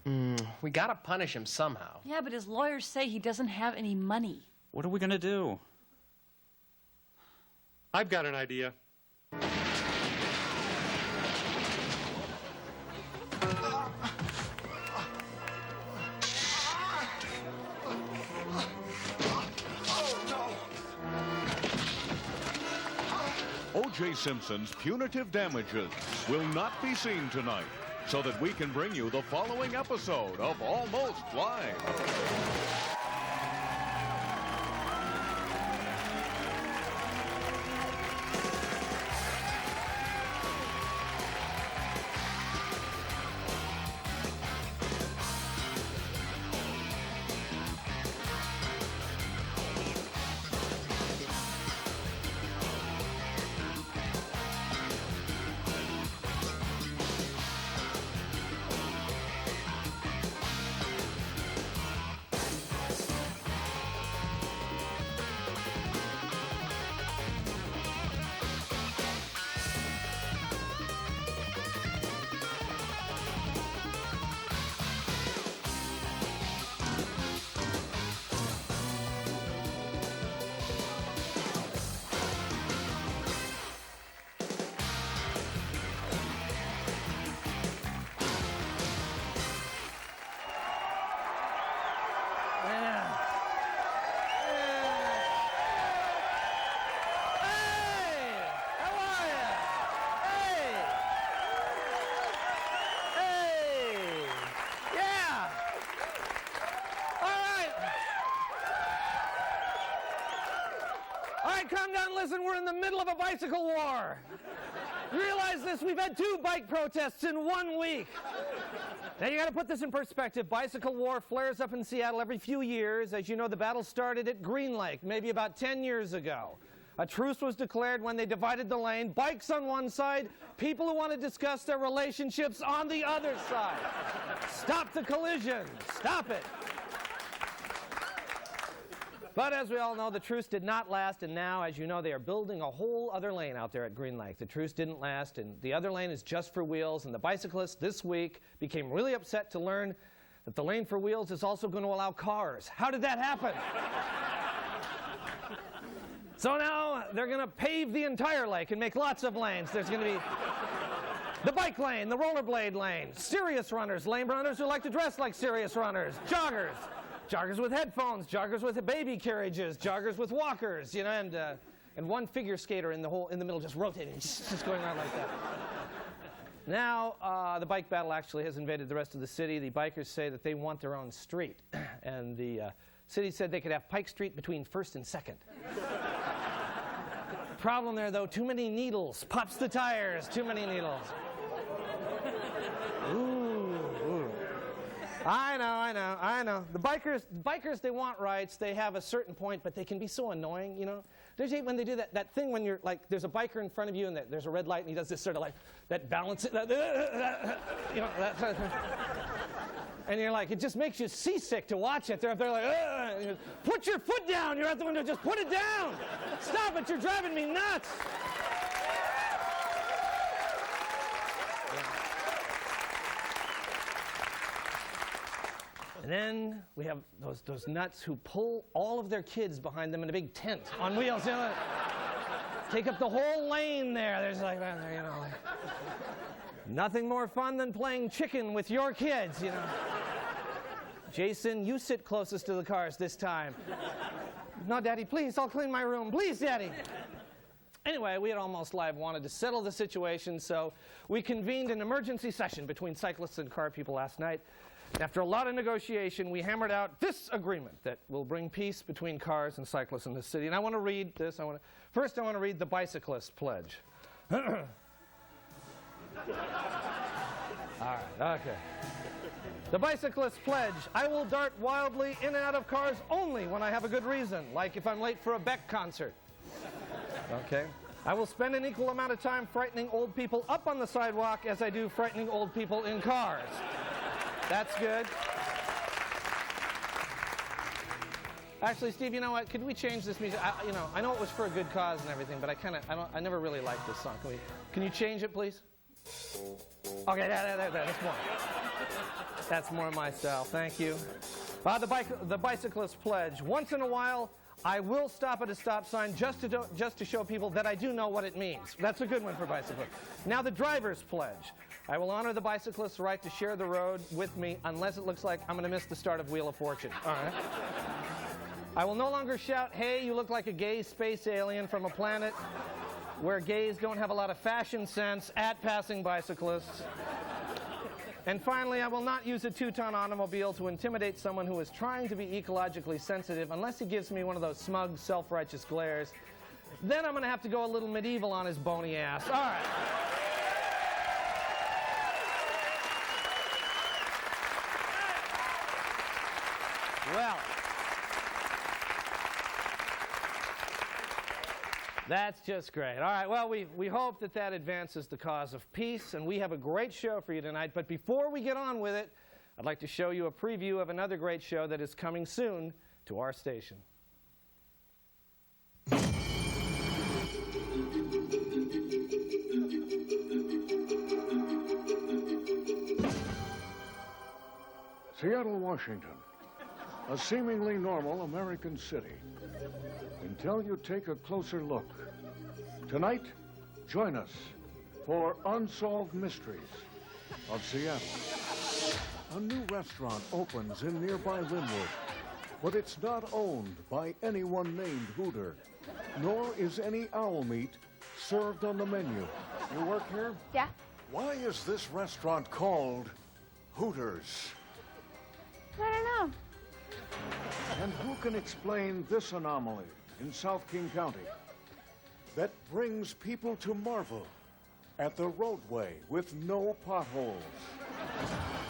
We gotta punish him somehow. Yeah, but his lawyers say he doesn't have any money. What are we gonna do? I've got an idea. O.J. Simpson's punitive damages will not be seen tonight, so that we can bring you the following episode of Almost Live. Calm down, listen, we're in the middle of a bicycle war. Realize this, we've had 2 bike protests in 1 week. Now you gotta put this in perspective. Bicycle war flares up in Seattle every few years. As you know, the battle started at Green Lake, maybe about 10 years ago. A truce was declared when they divided the lane. Bikes on one side, people who want to discuss their relationships on the other side. Stop the collision, stop it. But as we all know, the truce did not last, and now, as you know, they are building a whole other lane out there at Green Lake. The truce didn't last, and the other lane is just for wheels, and the bicyclists this week became really upset to learn that the lane for wheels is also going to allow cars. How did that happen? So now they're going to pave the entire lake and make lots of lanes. There's going to be the bike lane, the rollerblade lane, serious runners, lame runners who like to dress like serious runners, joggers. Joggers with headphones, joggers with baby carriages, joggers with walkers, you know, and one figure skater in the middle just rotating, just going around like that. Now, the bike battle actually has invaded the rest of the city. The bikers say that they want their own street, and the city said they could have Pike Street between 1st and 2nd. Problem there, though, too many needles. Pops the tires, too many needles. I know. The bikers, they want rights. They have a certain point, but they can be so annoying, you know. There's when they do that thing when you're like, there's a biker in front of you and there's a red light and he does this sort of like, that balance, you know, that sort of thing. And you're like, it just makes you seasick to watch it. They're up there like, and goes, put your foot down. You're at the window, just put it down. Stop it, you're driving me nuts. And then we have those nuts who pull all of their kids behind them in a big tent on wheels. You know, take up the whole lane there. There's like, you know, like, nothing more fun than playing chicken with your kids, you know. Jason, you sit closest to the cars this time. No, Daddy, please, I'll clean my room. Please, Daddy. Anyway, we at Almost Live wanted to settle the situation, so we convened an emergency session between cyclists and car people last night. After a lot of negotiation, we hammered out this agreement that will bring peace between cars and cyclists in the city. And I want to read this. First, I want to read the Bicyclist Pledge. All right, okay. The Bicyclist Pledge. I will dart wildly in and out of cars only when I have a good reason, like if I'm late for a Beck concert. Okay. I will spend an equal amount of time frightening old people up on the sidewalk as I do frightening old people in cars. That's good. Actually, Steve, you know what? Could we change this music? I know it was for a good cause and everything, but I never really liked this song. Can you change it, please? Okay, that's more. That's more my style. Thank you. The bicyclist pledge. Once in a while, I will stop at a stop sign just to show people that I do know what it means. That's a good one for bicyclists. Now the driver's pledge. I will honor the bicyclist's right to share the road with me unless it looks like I'm going to miss the start of Wheel of Fortune. All right. I will no longer shout, "Hey, you look like a gay space alien from a planet where gays don't have a lot of fashion sense," at passing bicyclists. And finally, I will not use a 2-ton automobile to intimidate someone who is trying to be ecologically sensitive unless he gives me one of those smug, self-righteous glares. Then I'm going to have to go a little medieval on his bony ass. All right. Well, that's just great. All right, well, we hope that advances the cause of peace, and we have a great show for you tonight. But before we get on with it, I'd like to show you a preview of another great show that is coming soon to our station. Seattle, Washington, a seemingly normal American city, until you take a closer look. Tonight, join us for Unsolved Mysteries of Seattle. A new restaurant opens in nearby Linwood, but it's not owned by anyone named Hooter, nor is any owl meat served on the menu. You work here? Yeah. Why is this restaurant called Hooters? I don't know. And who can explain this anomaly in South King County that brings people to marvel at the roadway with no potholes?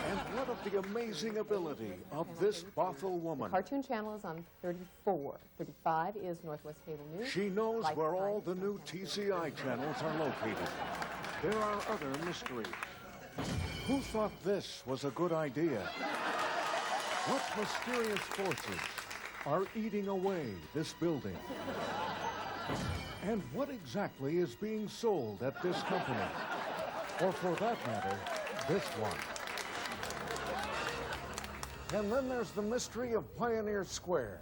And what of the amazing ability of this Bothell woman? Cartoon Channel is on 34. 35 is Northwest Cable News. She knows Like where all Life the is new on TCI channels are located. There are other mysteries. Who thought this was a good idea? What mysterious forces are eating away this building? And what exactly is being sold at this company? Or for that matter, this one. And then there's the mystery of Pioneer Square,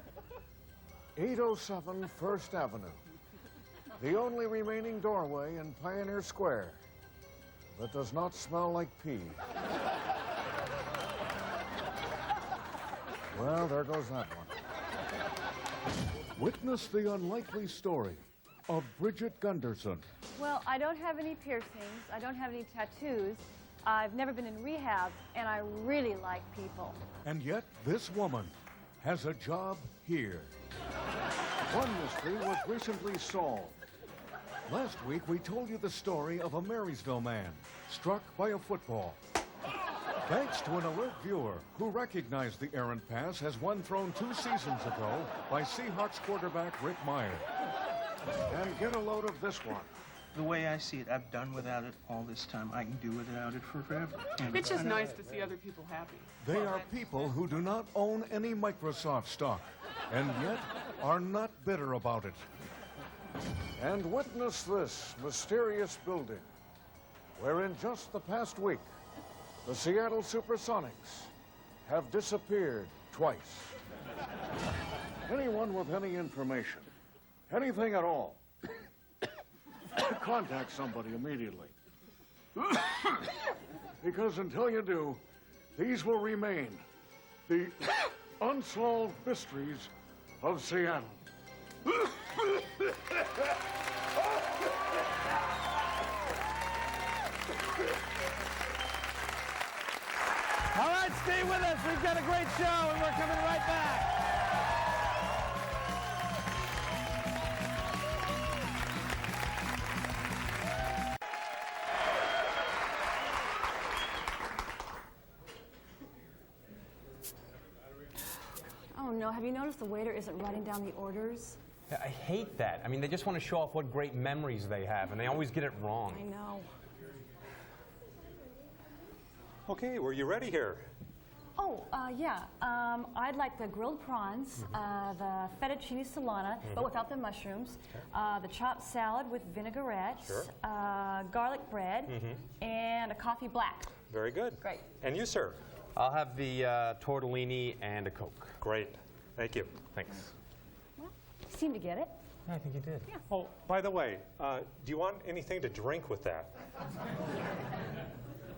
807 First Avenue. The only remaining doorway in Pioneer Square that does not smell like pee. Well, there goes that one. Witness the unlikely story of Bridget Gunderson. Well, I don't have any piercings. I don't have any tattoos. I've never been in rehab, and I really like people. And yet, this woman has a job here. One mystery was recently solved. Last week, we told you the story of a Marysville man struck by a football. Thanks to an alert viewer who recognized the errant pass as one thrown 2 seasons ago by Seahawks quarterback Rick Meyer. And get a load of this one. The way I see it, I've done without it all this time. I can do without it forever. It's just nice to see other people happy. They are people who do not own any Microsoft stock, and yet are not bitter about it. And witness this mysterious building, where in just the past week, the Seattle Supersonics have disappeared twice. Anyone with any information, anything at all, contact somebody immediately. Because until you do, these will remain the unsolved mysteries of Seattle. All right, stay with us. We've got a great show, and we're coming right back. Oh no, have you noticed the waiter isn't writing down the orders? I hate that. I mean, they just want to show off what great memories they have, and they always get it wrong. I know. Okay, were you ready here? Oh, Yeah. I'd like the grilled prawns, the fettuccine solana, but without the mushrooms, the chopped salad with vinaigrette, garlic bread, and a coffee black. Very good. Great. And you, sir? I'll have the tortellini and a Coke. Great. Thank you. Thanks. Well, you seem to get it. I think you did. Yeah. Oh, by the way, do you want anything to drink with that?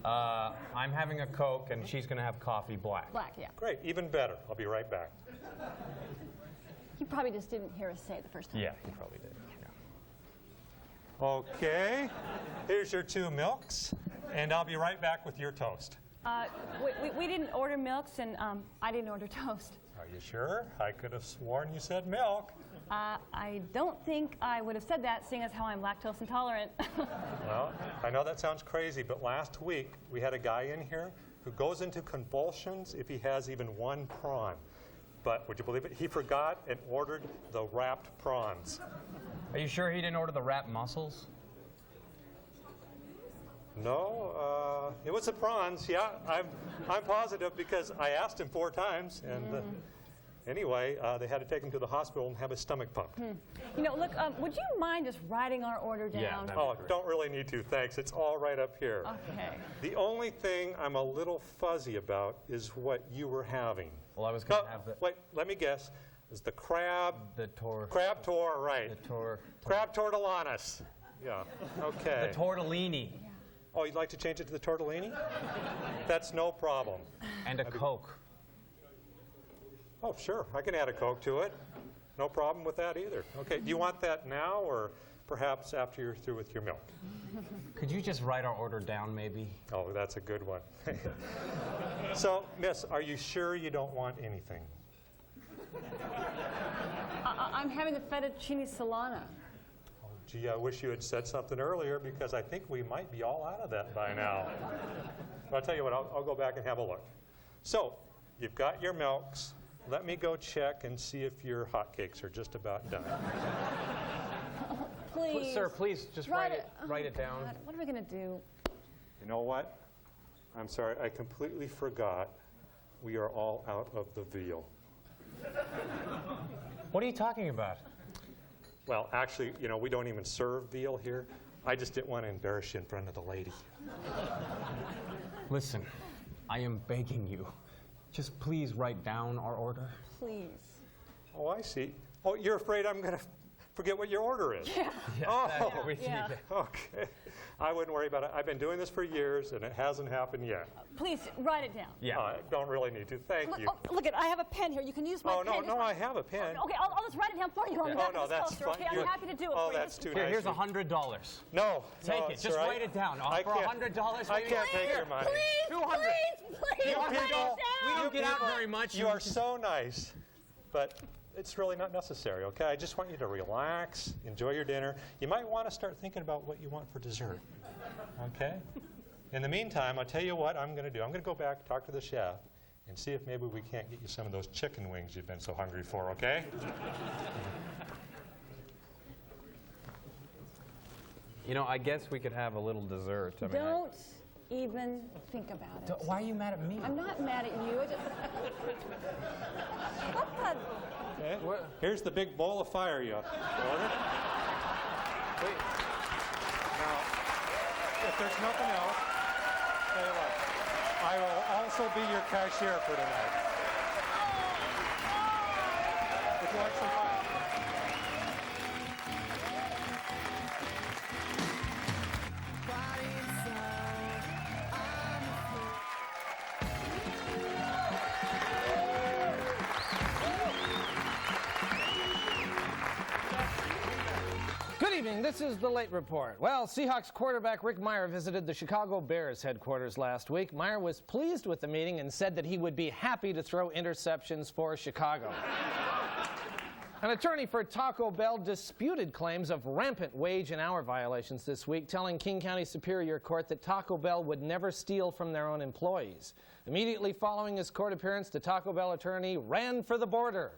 I'm having a Coke, and she's going to have coffee black. Black, yeah. Great. Even better. I'll be right back. You probably just didn't hear us say it the first time. Yeah, you probably did. Yeah. Okay. Here's your 2 milks, and I'll be right back with your toast. We didn't order milks, and I didn't order toast. Are you sure? I could have sworn you said milk. I don't think I would have said that, seeing as how I'm lactose intolerant. Well, I know that sounds crazy, but last week we had a guy in here who goes into convulsions if he has even 1 prawn. But would you believe it? He forgot and ordered the wrapped prawns. Are you sure he didn't order the wrapped mussels? No, it was the prawns. Yeah, I'm positive because I asked him 4 times, and anyway, they had to take him to the hospital and have his stomach pumped. You know, look, would you mind just writing our order down? Yeah, that'd Oh, don't really need to, thanks. It's all right up here. Okay. The only thing I'm a little fuzzy about is what you were having. Well, I was going to have the... Wait, let me guess. Is the crab? Crab tor, right. Crab tortellanas. Yeah, okay. The tortellini. Oh, you'd like to change it to the tortellini? That's no problem. And a Coke. Oh, sure. I can add a Coke to it. No problem with that either. Okay, do you want that now or perhaps after you're through with your milk? Could you just write our order down, maybe? Oh, that's a good one. So, miss, are you sure you don't want anything? I'm having the fettuccine solana. Oh, gee, I wish you had said something earlier because I think we might be all out of that by now. But I'll tell you what, I'll go back and have a look. So, you've got your milks. Let me go check and see if your hotcakes are just about done. Please. Sir, please, just write it down. God, what are we going to do? You know what? I'm sorry, I completely forgot we are all out of the veal. What are you talking about? Well, actually, you know, we don't even serve veal here. I just didn't want to embarrass you in front of the lady. Listen, I am begging you. Just please write down our order. Please. Oh, I see. Oh, you're afraid I'm going to forget what your order is? Yeah. Oh, Yeah. okay. I wouldn't worry about it. I've been doing this for years, and it hasn't happened yet. Please, write it down. Yeah. I don't really need to. Thank you. Look, I have a pen here. You can use my Oh, pen. no, I have a pen. Okay, I'll just write it down for you on the Oh, back no, of this that's poster, fine. okay? I'm happy to do it Oh, for you. that's too Here, nice. here's $100. No. Take no, it. Just sir, write it down. I For can't. $100, I can't take your money. Please, 200. please, You write it people, down. We don't get out people, very much. You are so nice, but it's really not necessary, okay? I just want you to relax, enjoy your dinner. You might want to start thinking about what you want for dessert, okay? In the meantime, I'll tell you what I'm going to do. I'm going to go back, talk to the chef, and see if maybe we can't get you some of those chicken wings you've been so hungry for, okay? You know, I guess we could have a little dessert. I mean, Don't even think about it. why are you mad at me? I'm not mad at you. I just... What the... Okay. Here's the big bowl of fire you ordered. Wait. Now, if there's nothing else, tell you what, I will also be your cashier for tonight. Would you like some fire? Good evening. This is the Late Report. Well, Seahawks quarterback Rick Mirer visited the Chicago Bears headquarters last week. Mirer was pleased with the meeting and said that he would be happy to throw interceptions for Chicago. An attorney for Taco Bell disputed claims of rampant wage and hour violations this week, telling King County Superior Court that Taco Bell would never steal from their own employees. Immediately following his court appearance, the Taco Bell attorney ran for the border.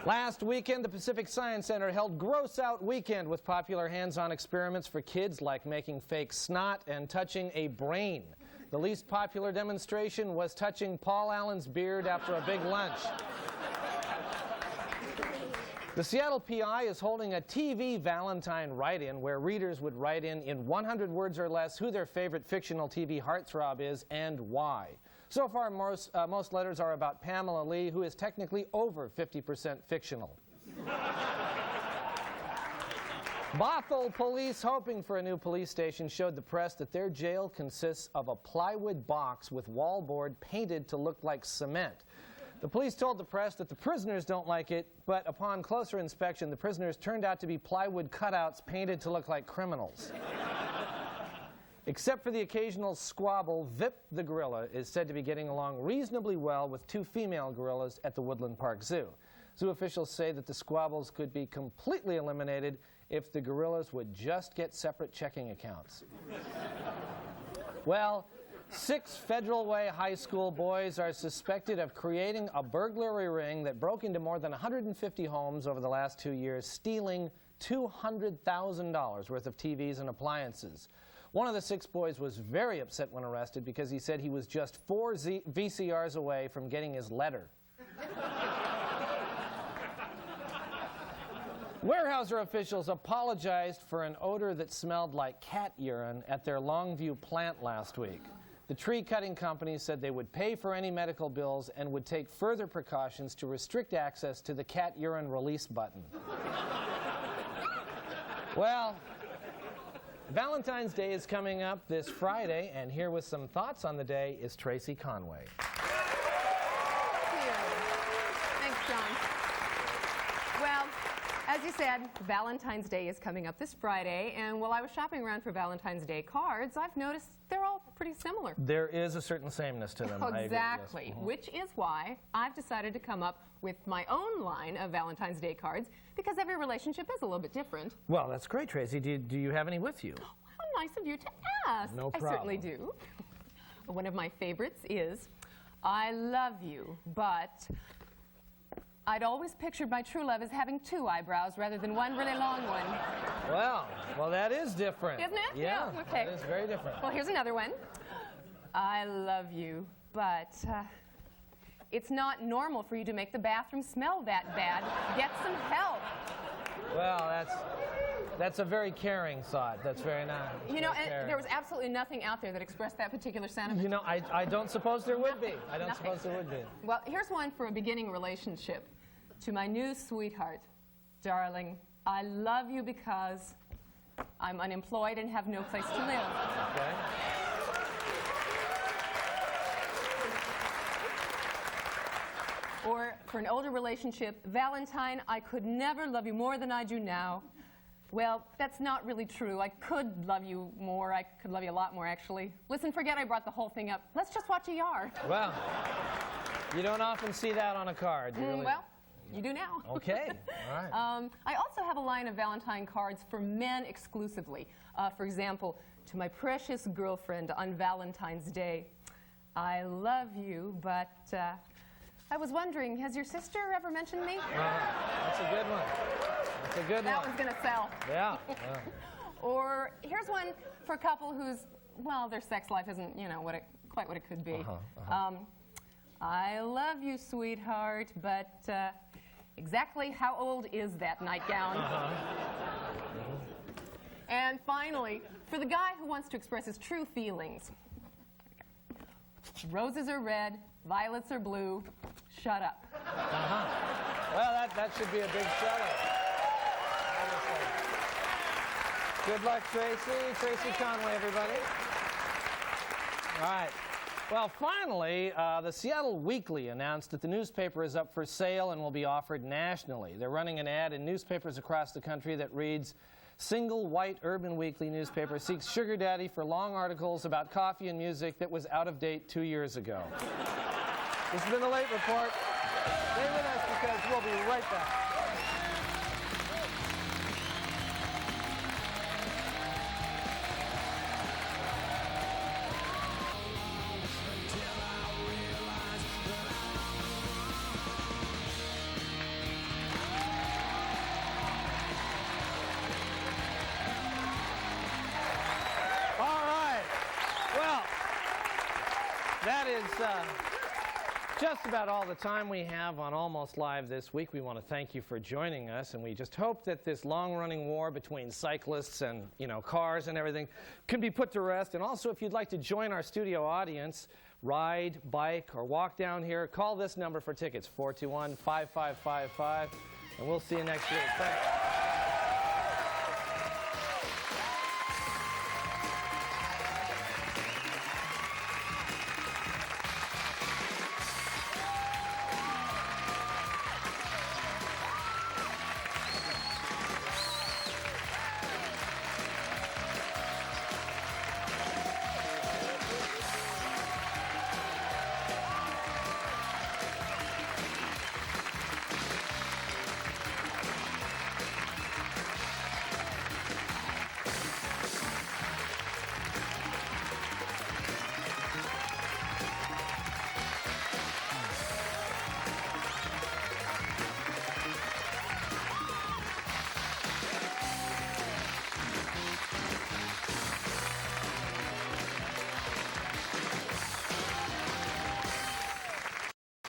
Last weekend, the Pacific Science Center held Gross Out Weekend with popular hands-on experiments for kids like making fake snot and touching a brain. The least popular demonstration was touching Paul Allen's beard after a big lunch. The Seattle PI is holding a TV Valentine write-in where readers would write in 100 words or less who their favorite fictional TV heartthrob is and why. So far, most letters are about Pamela Lee, who is technically over 50% fictional. Bothell police, hoping for a new police station, showed the press that their jail consists of a plywood box with wallboard painted to look like cement. The police told the press that the prisoners don't like it, but upon closer inspection, the prisoners turned out to be plywood cutouts painted to look like criminals. Except for the occasional squabble, Vip the gorilla is said to be getting along reasonably well with 2 female gorillas at the Woodland Park Zoo. Zoo officials say that the squabbles could be completely eliminated if the gorillas would just get separate checking accounts. Well, 6 Federal Way High School boys are suspected of creating a burglary ring that broke into more than 150 homes over the last 2 years, stealing $200,000 worth of TVs and appliances. One of the 6 boys was very upset when arrested because he said he was just 4 VCRs away from getting his letter. Weyerhaeuser officials apologized for an odor that smelled like cat urine at their Longview plant last week. The tree cutting company said they would pay for any medical bills and would take further precautions to restrict access to the cat urine release button. Well, Valentine's Day is coming up this Friday, and here with some thoughts on the day is Tracy Conway. Thank you. Thanks, John. Well, as you said, Valentine's Day is coming up this Friday, and while I was shopping around for Valentine's Day cards, I've noticed they're all pretty similar. There is a certain sameness to them. Exactly, which is why I've decided to come up with my own line of Valentine's Day cards, because every relationship is a little bit different. Well, that's great, Tracy. Do you have any with you? How nice of you to ask. No problem. I certainly do. One of my favorites is, I love you, but I'd always pictured my true love as having 2 eyebrows rather than one really long one. Well, that is different. Isn't it? Yeah, okay. It is very different. Well, here's another one. I love you, but it's not normal for you to make the bathroom smell that bad. Get some help. Well, that's a very caring thought. That's very nice. You know, and there was absolutely nothing out there that expressed that particular sentiment. You know, I don't suppose there would be. I don't Nothing. suppose there would be. Well, here's one for a beginning relationship. To my new sweetheart, darling, I love you because I'm unemployed and have no place to live. Okay. Or for an older relationship, Valentine, I could never love you more than I do now. Well, that's not really true. I could love you more. I could love you a lot more, actually. Listen, forget I brought the whole thing up. Let's just watch ER. Well, you don't often see that on a card. You really Well, you do now. Okay, all right. I also have a line of Valentine cards for men exclusively. For example, to my precious girlfriend on Valentine's Day, I love you, but I was wondering, has your sister ever mentioned me? That's a good one. That's a good one. That one's going to sell. Yeah. Or here's one for a couple whose, well, their sex life isn't, you know, quite what it could be. I love you, sweetheart, but exactly how old is that nightgown? And finally, for the guy who wants to express his true feelings, roses are red, violets are blue, shut up. Well, that should be a big shut-up. Good luck, Tracy. Tracy Conway, everybody. All right. Well, finally, the Seattle Weekly announced that the newspaper is up for sale and will be offered nationally. They're running an ad in newspapers across the country that reads, "Single white urban weekly newspaper seeks sugar daddy for long articles about coffee and music that was out of date 2 years ago." This has been The Late Report. Stay with us because we'll be right back. That is just about all the time we have on Almost Live this week. We want to thank you for joining us, and we just hope that this long-running war between cyclists and, cars and everything can be put to rest. And also, if you'd like to join our studio audience, ride, bike, or walk down here, call this number for tickets, 421-5555, and we'll see you next week. Thanks.